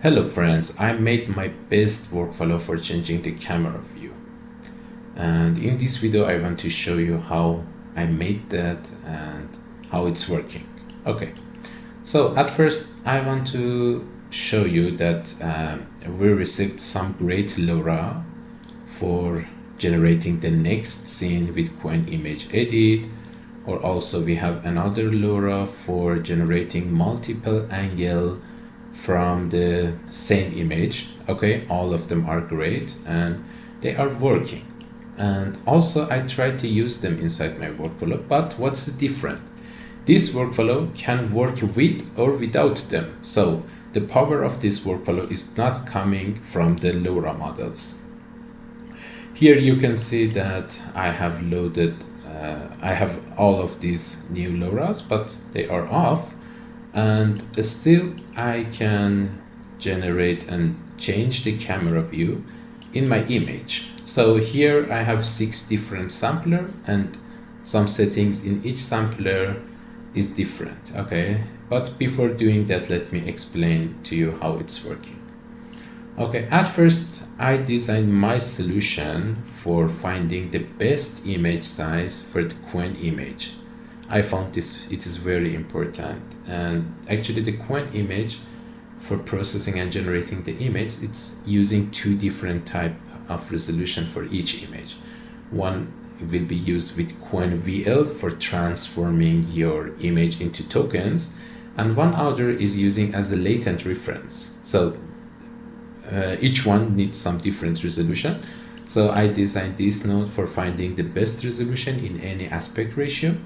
Hello friends, I made my best workflow for changing the camera view, and in this video I want to show you how I made that and how it's working. Okay, so at first I want to show you that we received some great LoRa for generating the next scene with Qwen Image Edit, or also we have another LoRa for generating multiple angle from the same image. Okay, all of them are great and they are working, and also I try to use them inside my workflow. But what's the difference? This workflow can work with or without them, so the power of this workflow is not coming from the LoRa models. Here you can see that I have loaded I have all of these new LoRa's, but they are off, and still I can generate and change the camera view in my image. So here I have 6 different sampler, and some settings in each sampler is different. Okay, but before doing that, let me explain to you how it's working. Okay, at first I designed my solution for finding the best image size for the Qwen image. I found it is very important, and actually the Qwen image, for processing and generating the image, it's using 2 different type of resolution for each image. One will be used with Qwen-VL for transforming your image into tokens, and one other is using as a latent reference. So each one needs some different resolution. So I designed this node for finding the best resolution in any aspect ratio.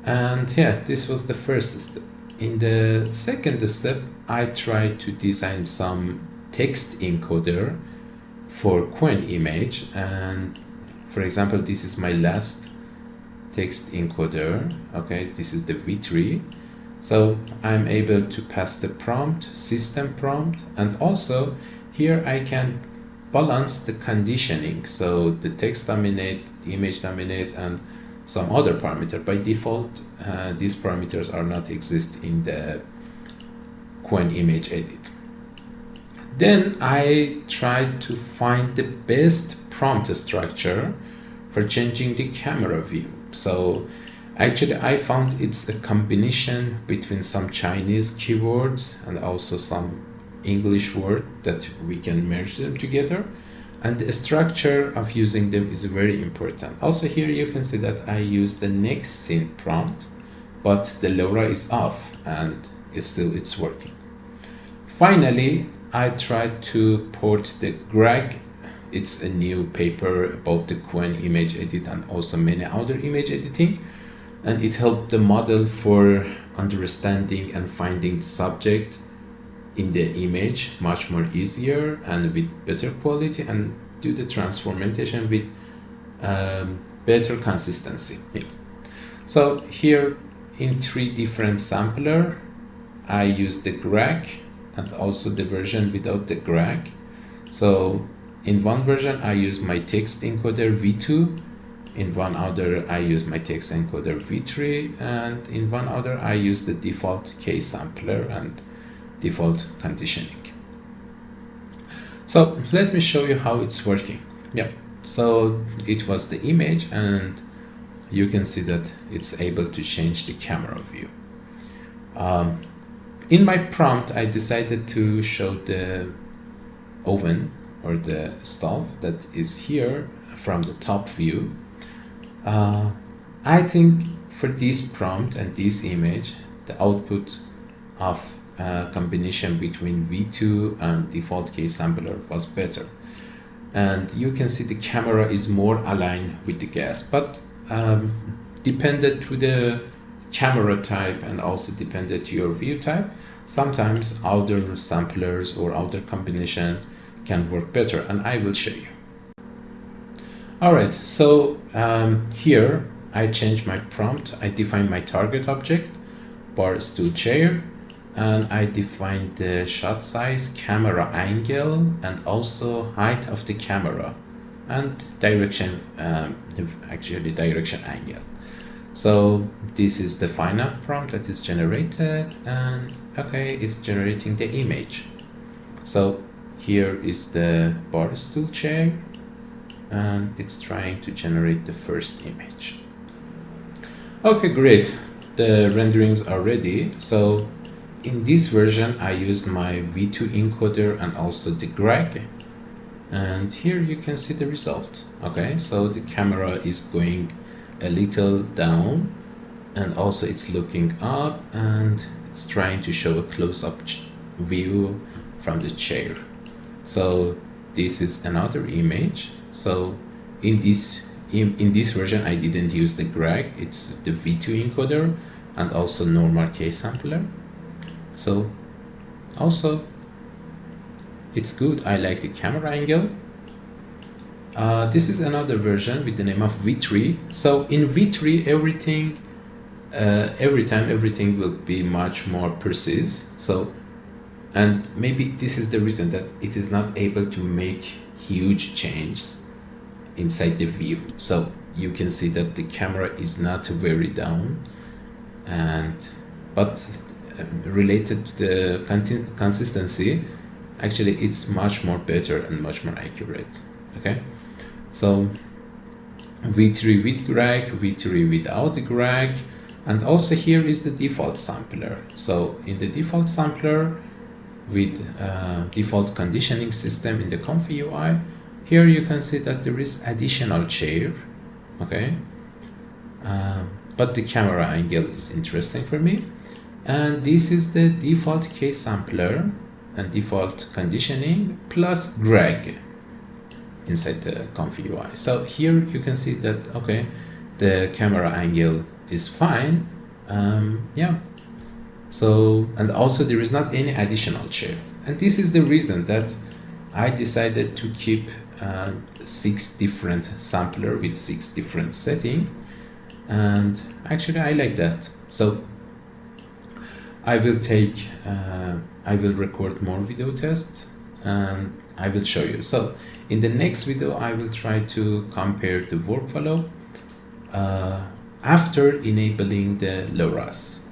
And yeah, this was the first step. In the second step, I tried to design some text encoder for Qwen image. And for example, this is my last text encoder. Okay, this is the V3. So I'm able to pass the prompt, system prompt, and also here I can balance the conditioning. So the text dominate, the image dominate, and some other parameter. By default, these parameters are not exist in the Qwen image edit. Then I tried to find the best prompt structure for changing the camera view. So actually I found it's a combination between some Chinese keywords and also some English word that we can merge them together. And the structure of using them is very important. Also here you can see that I use the next scene prompt, but the LoRa is off and it's working. Finally, I tried to port the GRAG. It's a new paper about the Qwen image edit and also many other image editing. And it helped the model for understanding and finding the subject in the image much more easier and with better quality, and do the transformation with better consistency. Yeah. So here in 3 different sampler, I use the GRAG and also the version without the GRAG. So in one version I use my text encoder V2, in one other I use my text encoder V3, and in one other I use the default K sampler and default conditioning. So let me show you how it's working. Yeah, so it was the image, and you can see that it's able to change the camera view. In my prompt, I decided to show the oven or the stove that is here from the top view. I think for this prompt and this image, the output of combination between V2 and default K sampler was better, and you can see the camera is more aligned with the gas, but dependent to the camera type and also dependent to your view type, sometimes other samplers or other combination can work better, and I will show you. Alright, so here I changed my prompt. I defined my target object, bar stool chair, and I defined the shot size, camera angle, and also height of the camera, and direction, actually direction angle. So this is the final prompt that is generated, and okay, it's generating the image. So here is the bar stool chair, and it's trying to generate the first image. Okay, great. The renderings are ready. So in this version, I used my V2 encoder and also the greg. And here you can see the result. Okay, so the camera is going a little down, and also it's looking up, and it's trying to show a close-up view from the chair. So this is another image. So in this version, I didn't use the greg, it's the V2 encoder and also normal K sampler. So also it's good. I like the camera angle. This is another version with the name of V3. So in V3, every time everything will be much more precise. So, and maybe this is the reason that it is not able to make huge changes inside the view. So you can see that the camera is not very down, but related to the consistency, actually it's much more better and much more accurate. Okay, so V3 with greg, V3 without greg, and also here is the default sampler. So in the default sampler with default conditioning system in the Qwen-VL, here you can see that there is additional chair. Okay, but the camera angle is interesting for me. And this is the default K sampler and default conditioning plus greg inside the Qwen-VL. So here you can see that, okay, the camera angle is fine. Yeah. So, and also there is not any additional chair. And this is the reason that I decided to keep 6 different sampler with 6 different settings. And actually I like that. So I will record more video tests and I will show you. So in the next video, I will try to compare the workflow after enabling the LoRa's.